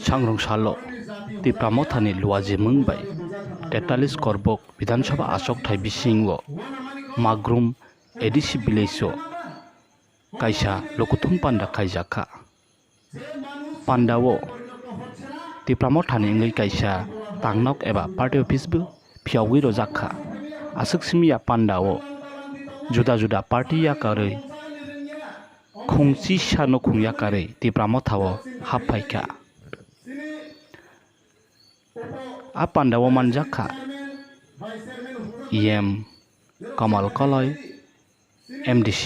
सांग्रं सालो तिप्रामथानि लुआजे मंगबाय 43 करबक विधानसभा आसक Thai बिसिंगो माग्रुम ADC बिलेसो कायसा लकुथुम panda खायजाखा पान्डावो तिप्रामथानि इंगै कायसा तांनक एबा party अफिसबो फियावै रजाखा आसक सिमिया पान्डावो जुदा जुदा पार्टी याकारै खुंची सानो खुंयाकारै तिप्रामथावो हाफायखा आ पान्डावो मानजाखा EM कमल कलय MDC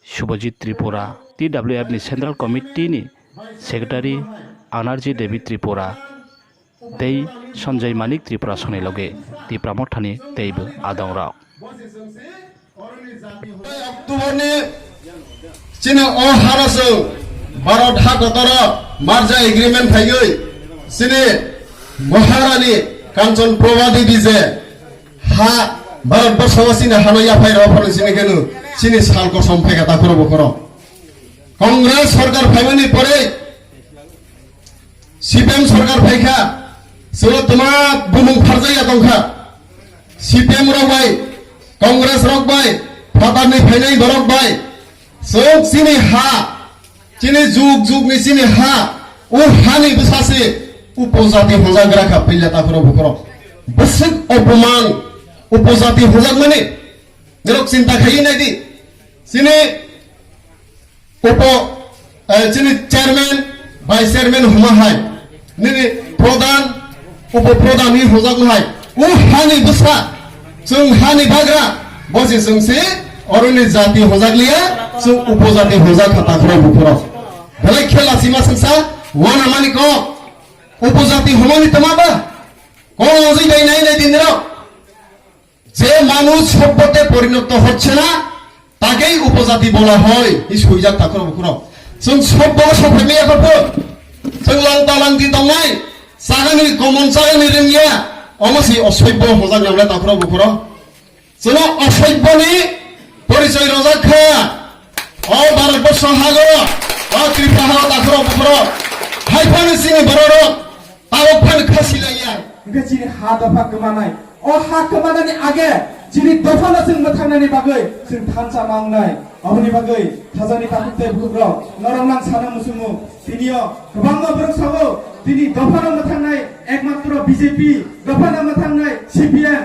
शुभजित त्रिपुरा TWF नि सेंट्रल कमिटी नि सेक्रेटारि आनार्जी देवी त्रिपुरा तै संजय मानिक त्रिपुरा सनै लगे तिप्रामथानि तैबो आदंराव अक्टोबरनि चिनो अ हारासो भारत हादर मार्जा एग्रीमेंट फाइगै सिनि महारानी कांचन प्रभादी दिजे हा भारत बर्षवा सिनि हानो याफाइरो फरन सिनि केनु सिनि सालको सम्फायगा ताखरो बखरो कांग्रेस सरकार फाइमनि परे CPM सरकार फाइखा सोलो तमा बुमुं फारजाया दंखा CPM रबाय कांग्रेस रबाय फादारनि फाइनाय बरबाय सोक सिनि हा चिनि जुग जुगनि सिनि हा उ हानि बसासे उपजाति हजाग्रा का फैला ताखरो बखरो बसक अपमान उपजाति हजाग माने जेरक चिंता खाई नायदि सिनि चिनि चेयरमैन वाइस चेयरमैन हुमा हाय निनि प्रधान उपप्रधान नि हजाग हाय उ हानि बसा जों हानि बाग्रा बसे जोंसे अरनि जाति हजाग लिया जों उपजाति हजाग का ताखरो बखरो भले खेला सीमा संसा वाना मानि को उपजाति हमानि तमाबा কোন অজিবাই নাই নাই দিন যে মানুষ সভ্যতে পরিণত হচ্ছে না তাকেই উপজাতি বলা হয় এই সুইজাক তাকর বকর जों সভ্য সভ্যমিয়া করব जों লাংতালাংতি দংনাই সাগানি কমন সাগানি রঙিয়া অমসি অসভ্য হজাক নামলা তাকর বকর जों অসভ্যনি পরিচয় রজাখা অ ভারতবর্ষ হাগর অ ত্রিপুরা তাকর বকর হাইফানি সিনি বড়র तावफान खासिलाया इनका जिनि हा दफा कमानाय अ हा कमानायनि आगे जिनि दफाना जों मोथांनायनि बागै जों थानसा मांनाय अबनि बागै थाजानि ताकुते बुग्राव नरंलां साना मुसुमु तिनियो गोबां बरसावो तिनि दफाना मोथांनाय एकमात्र बीजेपी दफाना मोथांनाय CPM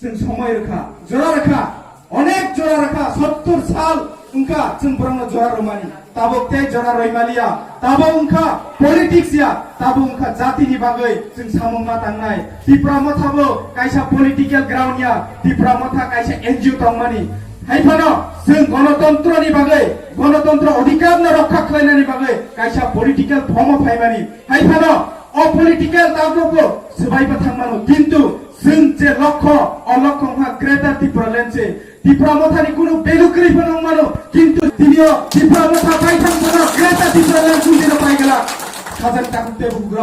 जों समय रखा जरा रखा अनेक जरा रखा 70 साल उनका जों बरंनो जरा रमानी ताबो ते जरा रैमालिया ताबो उनका पॉलिटिक्स या ताबो उनका जाति नि बागै जों सामुमा तांनाय तिप्रामथाबो कायसा पॉलिटिकल ग्राउंड या तिप्रामथा कायसा NGO तंमानि हायफानो जों गणतंत्र नि बागै गणतंत्र अधिकार न रक्षा खालायनानि बागै कायसा पॉलिटिकल फर्म फायमानि हायफानो अपॉलिटिकल ताबोको सबायबा थांमानो किन्तु जों जे लक्ष्य अलक्ष्यहा ग्रेटर त्रिपुरा लेन्डसे तिप्रामथानि कुनु बेलुक्रि बनंमानो किन्तु तिनियो तिप्रामथा बायथांनो ग्रेटर त्रिपुरा लेन्ड सुजिनो पाइगला साजान ताकुते बुग्र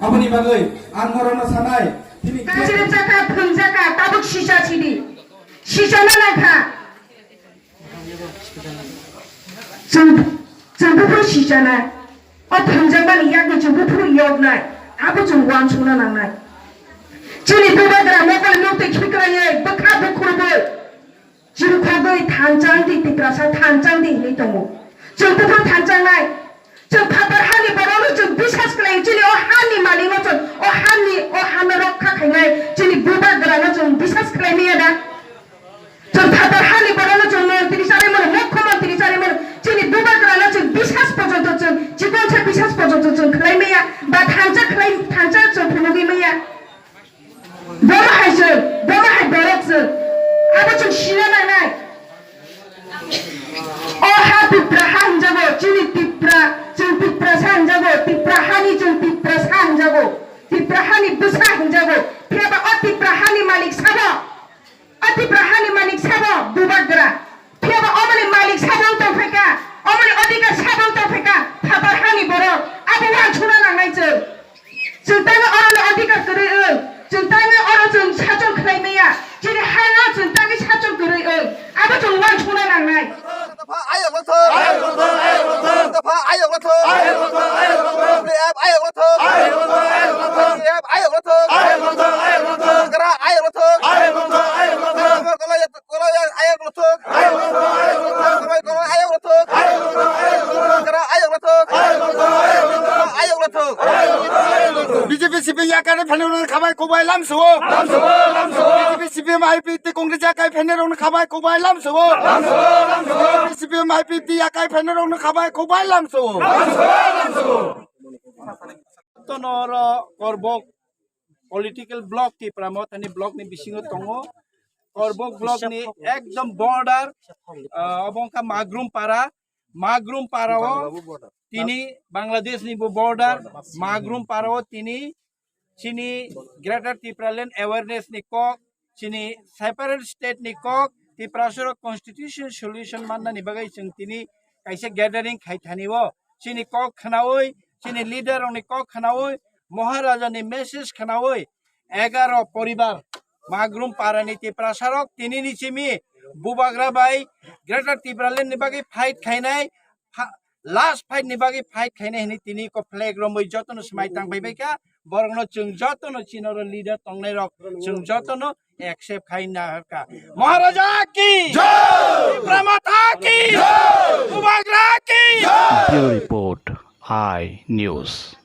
आबनि बागै आंगरनो सानाय तिनि गाजिरि जाका फुंजाका ताबुक सिसा छिदि सिसाना नाखा जोंबो सिसाना अ फुंजाबानि यागनि जोंबो योगनाय आबो जों वान सुना नांनाय जोंनि बेबाग्रा मबाइल नोंते खिक्रायै बखा बखुरबो जों खागै थानजां दि तिप्रासा थानजां दि नै दङ जोंबो थानजांनाय जों फादार हानि बरावनो जों बिसास खालायो जोंनि अ हानि मालिनो जों अ हानि रक्षा खायनाय जोंनि बेबाग्रानो जों बिसास खालायनाया दा जों फादार हानि बरावनो जों मन्त्रि जारिमोन मुख्यमंत्री जारिमोन जोंनि बेबाग्रानो जों बिसास पर्यन्त जों जीवन से बिसास पर्यन्त जों खालायनाया बा थानजा जों फुलुगिमैया बमाहाय बरकजों आबो जों सिना नायनाय अ हा तिप्रा हानजागो जोंनि तिप्रा जों तिप्रा सानजागो तिप्रा हानि जों तिप्रा सानजागो तिप्रा हानि बुसा हानजागो फेबा अ तिप्रा हानि मालिक साबो अ तिप्रा हानि मालिक साबो दुबाग्रा फेबा अमनि मालिक साबो तफेका अमनि अधिकार साबो तफेका फादार हानि बरक आबो वान छुना नांनाय जों ताङो अरनो अधिकार करे जों ताङो अर जों साजन खालायनाया जेरै हाया जों ताङो साजन करे आबो जों वान छुना नांनाय दफा आयगलथो কারে ফেনের খাবাই কোবাই লামসো সিপিএম আইপিটি কংগ্রেস একাই ফেনের খাবাই কোবাই লামসো সিপিএম আইপিটি একাই ফেনের খাবাই কোবাই লামসো নর করবক পলিটিক্যাল ব্লক টি প্রামত ani block ni bisingo tongo করবক ব্লক ni একদম বর্ডার অবংকা মাগরুম পারাও তিনি বাংলাদেশ ni বর্ডার মাগরুম পারাও তিনি চিনি গ্রেটার ত্রিপুরাল্যান্ড অ্যাওয়ারনেস ni কক চিনি সেপারেট স্টেট ni কক ত্রিপুরাসর কনস্টিটিউশন সলিউশন মাননা ni bagai जों তিনি কাইসে গ্যাদারিং খাইথানিও চিনি কক খানাওই চিনি লিডার ni কক খানাওই মহারাজানি মেসেজ খানাওই 11 পরিবার মাগরুম পারানি ত্রিপুরাসরক তিনি নিচিমি বুবাগ্রা বাই greater Tripuraland ni bagai fight খাইনাই last fight ni bagai fight খাইনাই ni তিনি ko flag romoi jotono smai tang bai ka borgno chung jotono chinor leader tongnai rok chung jotono accept খাইনা ka মহারাজা কি জয় ত্রিপুরা কি জয় বুবাগ্রা কি জয় Bureau Report, I News.